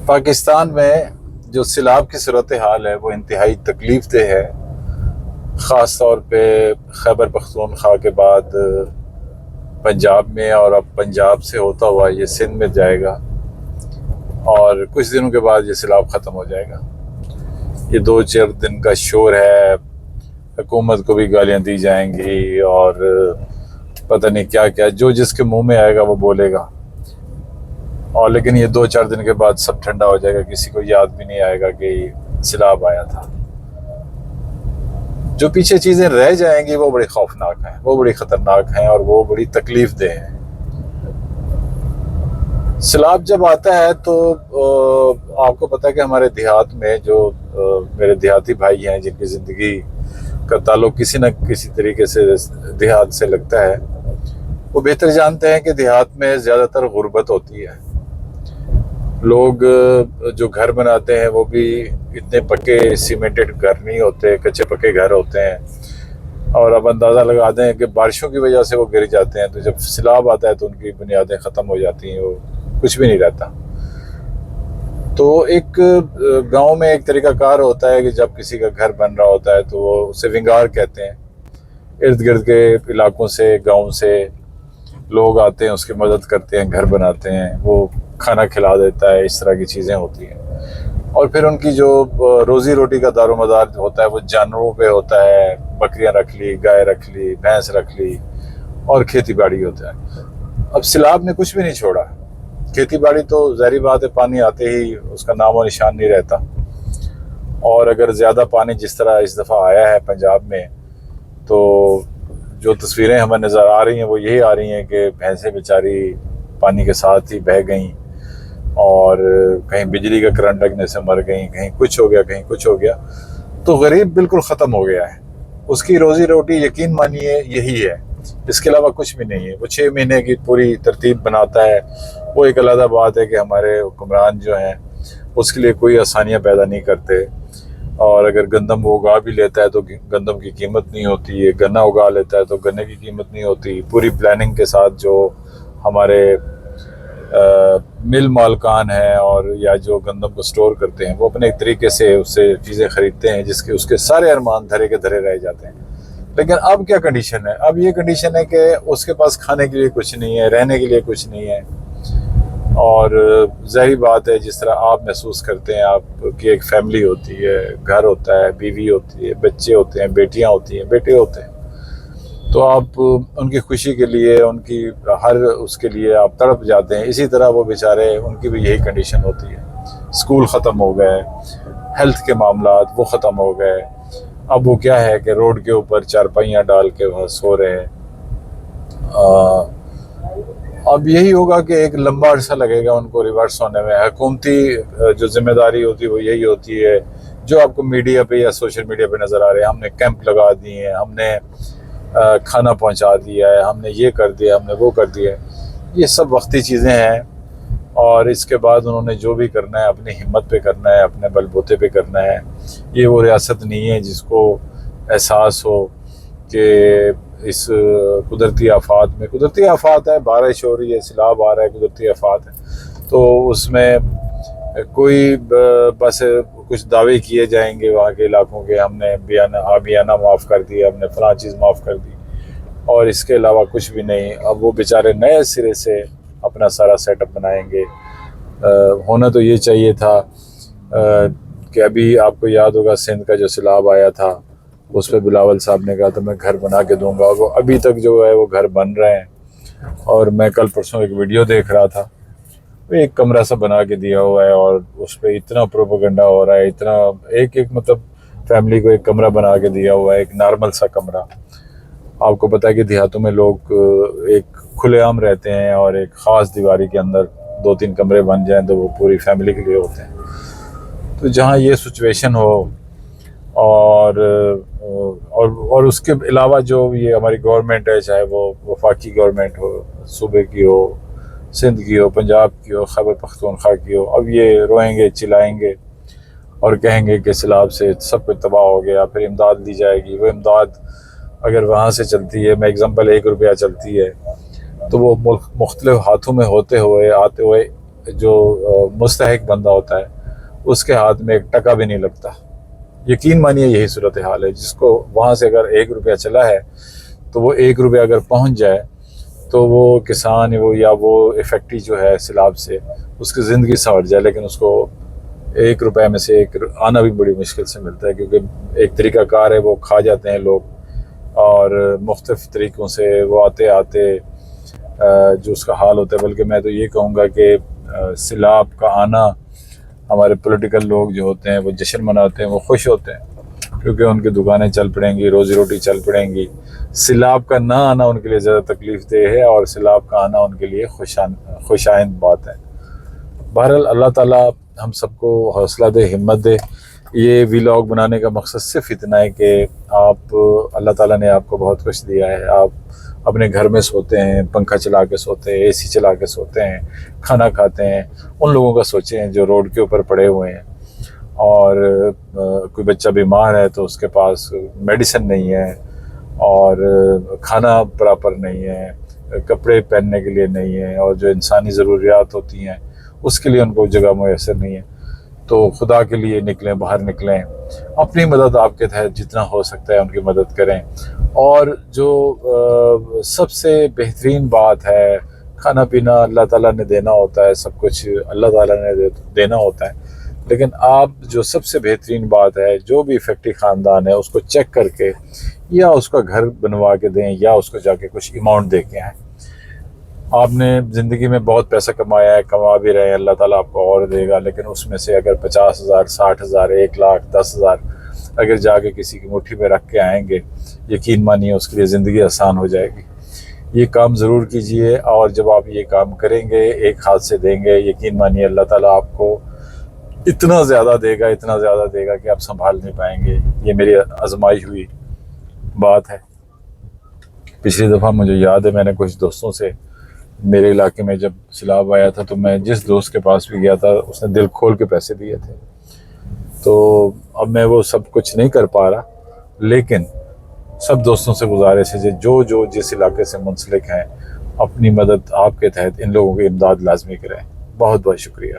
پاکستان میں جو سیلاب کی صورتحال ہے وہ انتہائی تکلیف دہ ہے، خاص طور پہ خیبر پختونخوا کے بعد پنجاب میں، اور اب پنجاب سے ہوتا ہوا یہ سندھ میں جائے گا، اور کچھ دنوں کے بعد یہ سیلاب ختم ہو جائے گا۔ یہ 2-4 دن کا شور ہے، حکومت کو بھی گالیاں دی جائیں گی اور پتہ نہیں کیا کیا، جو جس کے منہ میں آئے گا وہ بولے گا، اور لیکن یہ 2-4 دن کے بعد سب ٹھنڈا ہو جائے گا، کسی کو یاد بھی نہیں آئے گا کہ سیلاب آیا تھا۔ جو پیچھے چیزیں رہ جائیں گی وہ بڑی خوفناک ہیں، وہ بڑی خطرناک ہیں، اور وہ بڑی تکلیف دہ ہیں۔ سیلاب جب آتا ہے تو آپ کو پتہ ہے کہ ہمارے دیہات میں جو میرے دیہاتی بھائی ہیں جن کی زندگی کا تعلق کسی نہ کسی طریقے سے دیہات سے لگتا ہے، وہ بہتر جانتے ہیں کہ دیہات میں زیادہ تر غربت ہوتی ہے۔ لوگ جو گھر بناتے ہیں وہ بھی اتنے پکے سیمنٹڈ گھر نہیں ہوتے، کچے پکے گھر ہوتے ہیں، اور اب اندازہ لگا دیں کہ بارشوں کی وجہ سے وہ گر جاتے ہیں، تو جب سیلاب آتا ہے تو ان کی بنیادیں ختم ہو جاتی ہیں، وہ کچھ بھی نہیں رہتا۔ تو ایک گاؤں میں ایک طریقہ کار ہوتا ہے کہ جب کسی کا گھر بن رہا ہوتا ہے تو وہ اسے ونگار کہتے ہیں۔ ارد گرد کے علاقوں سے، گاؤں سے لوگ آتے ہیں، اس کی مدد کرتے ہیں، گھر بناتے ہیں، وہ کھانا کھلا دیتا ہے، اس طرح کی چیزیں ہوتی ہیں۔ اور پھر ان کی جو روزی روٹی کا دار و مدار ہوتا ہے وہ جانوروں پہ ہوتا ہے، بکریاں رکھ لی، گائے رکھ لی، بھینس رکھ لی، اور کھیتی باڑی ہوتا ہے۔ اب سیلاب نے کچھ بھی نہیں چھوڑا، کھیتی باڑی تو ظاہری بات ہے پانی آتے ہی اس کا نام و نشان نہیں رہتا، اور اگر زیادہ پانی جس طرح اس دفعہ آیا ہے پنجاب میں تو جو تصویریں ہمیں نظر آ رہی ہیں وہ یہی آ رہی ہیں کہ بھینسیں بیچاری پانی کے ساتھ ہی بہہ گئیں، اور کہیں بجلی کا کرنٹ لگنے سے مر گئیں، کہیں کچھ ہو گیا، کہیں کچھ ہو گیا۔ تو غریب بالکل ختم ہو گیا ہے، اس کی روزی روٹی یقین مانیے یہی ہے، اس کے علاوہ کچھ بھی نہیں ہے۔ وہ 6 مہینے کی پوری ترتیب بناتا ہے۔ وہ ایک علیحدہ بات ہے کہ ہمارے حکمران جو ہیں اس کے لیے کوئی آسانیاں پیدا نہیں کرتے، اور اگر گندم وہ اگا بھی لیتا ہے تو گندم کی قیمت نہیں ہوتی ہے، گنا اگا لیتا ہے تو گنے کی قیمت نہیں ہوتی۔ پوری پلاننگ کے ساتھ جو ہمارے مل مالکان ہیں اور یا جو گندم کو سٹور کرتے ہیں وہ اپنے ایک طریقے سے اس سے چیزیں خریدتے ہیں، جس کے اس کے سارے ارمان دھرے کے دھرے رہ جاتے ہیں۔ لیکن اب کیا کنڈیشن ہے؟ اب یہ کنڈیشن ہے کہ اس کے پاس کھانے کے لیے کچھ نہیں ہے، رہنے کے لیے کچھ نہیں ہے، اور ظاہری بات ہے جس طرح آپ محسوس کرتے ہیں، آپ کی ایک فیملی ہوتی ہے، گھر ہوتا ہے، بیوی ہوتی ہے، بچے ہوتے ہیں، بیٹیاں ہوتی ہیں، بیٹے ہوتے ہیں، تو آپ ان کی خوشی کے لیے، ان کی ہر اس کے لیے آپ تڑپ جاتے ہیں۔ اسی طرح وہ بیچارے، ان کی بھی یہی کنڈیشن ہوتی ہے۔ اسکول ختم ہو گئے، ہیلتھ کے معاملات وہ ختم ہو گئے، اب وہ کیا ہے کہ روڈ کے اوپر چارپائیاں ڈال کے وہاں سو رہے ہیں۔ اب یہی ہوگا کہ ایک لمبا عرصہ لگے گا ان کو ریورس ہونے میں۔ حکومتی جو ذمہ داری ہوتی ہے وہ یہی ہوتی ہے جو آپ کو میڈیا پہ یا سوشل میڈیا پہ نظر آ رہے ہیں۔ ہم نے کیمپ لگا دیے ہیں، ہم نے کھانا پہنچا دیا ہے، ہم نے یہ کر دیا، ہم نے وہ کر دیا ہے۔ یہ سب وقتی چیزیں ہیں، اور اس کے بعد انہوں نے جو بھی کرنا ہے اپنی ہمت پہ کرنا ہے، اپنے بل بوتے پہ کرنا ہے۔ یہ وہ ریاست نہیں ہے جس کو احساس ہو کہ اس قدرتی آفات میں، قدرتی آفات ہے، بارش ہو رہی ہے، سیلاب آ رہا ہے، قدرتی آفات ہے، تو اس میں کوئی بس کچھ دعوے کیے جائیں گے وہاں کے علاقوں کے، ہم نے آبیانہ معاف کر دیا، ہم نے فلاں چیز معاف کر دی، اور اس کے علاوہ کچھ بھی نہیں۔ اب وہ بیچارے نئے سرے سے اپنا سارا سیٹ اپ بنائیں گے۔ ہونا تو یہ چاہیے تھا کہ ابھی آپ کو یاد ہوگا سندھ کا جو سیلاب آیا تھا اس پہ بلاول صاحب نے کہا تھا میں گھر بنا کے دوں گا، اور وہ ابھی تک جو ہے وہ گھر بن رہے ہیں۔ اور میں کل پرسوں ایک ویڈیو دیکھ رہا تھا، وہ ایک کمرہ سا بنا کے دیا ہوا ہے، اور اس پہ اتنا پروپیگنڈا ہو رہا ہے، اتنا ایک مطلب فیملی کو ایک کمرہ بنا کے دیا ہوا ہے، ایک نارمل سا کمرہ۔ آپ کو پتہ ہے کہ دیہاتوں میں لوگ ایک کھلے عام رہتے ہیں، اور ایک خاص دیواری کے اندر 2-3 کمرے بن جائیں تو وہ پوری فیملی کے لیے ہوتے ہیں۔ تو جہاں یہ سچویشن ہو، اور اس کے علاوہ جو یہ ہماری گورنمنٹ ہے، چاہے وہ وفاقی گورنمنٹ ہو، صوبے کی ہو، سندھ کی ہو، پنجاب کی ہو، خیبر پختونخوا کی ہو، اب یہ روئیں گے، چلائیں گے اور کہیں گے کہ سیلاب سے سب کچھ تباہ ہو گیا، پھر امداد دی جائے گی۔ وہ امداد اگر وہاں سے چلتی ہے، میں ایگزامپل 1 روپیہ چلتی ہے، تو وہ مختلف ہاتھوں میں ہوتے ہوئے آتے ہوئے جو مستحق بندہ ہوتا ہے اس کے ہاتھ میں 1 ٹکا بھی نہیں لگتا. یقین مانیے یہی صورتحال ہے. جس کو وہاں سے اگر 1 روپیہ چلا ہے تو وہ 1 روپیہ اگر پہنچ جائے تو وہ کسان یا وہ افیکٹی جو ہے سیلاب سے اس کی زندگی سنور جائے، لیکن اس کو 1 روپے میں سے 1 آنا بھی بڑی مشکل سے ملتا ہے، کیونکہ ایک طریقہ کار ہے وہ کھا جاتے ہیں لوگ، اور مختلف طریقوں سے وہ آتے جو اس کا حال ہوتا ہے. بلکہ میں تو یہ کہوں گا کہ سیلاب کا آنا ہمارے پولیٹیکل لوگ جو ہوتے ہیں وہ جشن مناتے ہیں، وہ خوش ہوتے ہیں، کیونکہ ان کی دکانیں چل پڑیں گی، روزی روٹی چل پڑیں گی. سیلاب کا نہ آنا ان کے لیے زیادہ تکلیف دہ ہے، اور سیلاب کا آنا ان کے لیے خوشائند بات ہے. بہرحال اللہ تعالیٰ ہم سب کو حوصلہ دے، ہمت دے. یہ ویلاگ بنانے کا مقصد صرف اتنا ہے کہ اللہ تعالیٰ نے آپ کو بہت کچھ دیا ہے. آپ اپنے گھر میں سوتے ہیں، پنکھا چلا کے سوتے ہیں، AC چلا کے سوتے ہیں، کھانا کھاتے ہیں. ان لوگوں کا سوچیں جو روڈ کے اوپر پڑے ہوئے ہیں، اور کوئی بچہ بیمار ہے تو اس کے پاس میڈیسن نہیں ہے، اور کھانا پراپر نہیں ہے، کپڑے پہننے کے لیے نہیں ہے، اور جو انسانی ضروریات ہوتی ہیں اس کے لیے ان کو جگہ میسر نہیں ہے. تو خدا کے لیے نکلیں، باہر نکلیں، اپنی مدد آپ کے تحت جتنا ہو سکتا ہے ان کی مدد کریں. اور جو سب سے بہترین بات ہے، کھانا پینا اللہ تعالیٰ نے دینا ہوتا ہے، سب کچھ اللہ تعالیٰ نے دینا ہوتا ہے، لیکن آپ جو سب سے بہترین بات ہے، جو بھی افیکٹی خاندان ہے اس کو چیک کر کے یا اس کا گھر بنوا کے دیں، یا اس کو جا کے کچھ اماؤنٹ دے کے آئیں. آپ نے زندگی میں بہت پیسہ کمایا ہے، کما بھی رہے ہیں، اللہ تعالیٰ آپ کو اور دے گا، لیکن اس میں سے اگر 50,000 60,000 1 لاکھ 10,000 اگر جا کے کسی کی مٹھی میں رکھ کے آئیں گے، یقین مانیے اس کے لیے زندگی آسان ہو جائے گی. یہ کام ضرور کیجئے، اور جب آپ یہ کام کریں گے، ایک ہاتھ سے دیں گے، یقین مانیے اللہ تعالیٰ آپ کو اتنا زیادہ دے گا کہ آپ سنبھال نہیں پائیں گے. یہ میری آزمائی ہوئی بات ہے. پچھلی دفعہ مجھے یاد ہے، میں نے کچھ دوستوں سے، میرے علاقے میں جب سیلاب آیا تھا تو میں جس دوست کے پاس بھی گیا تھا اس نے دل کھول کے پیسے دیے تھے. تو اب میں وہ سب کچھ نہیں کر پا رہا، لیکن سب دوستوں سے گزارش ہے جو جس علاقے سے منسلک ہیں، اپنی مدد آپ کے تحت ان لوگوں کی امداد لازمی کریں. بہت بہت شکریہ.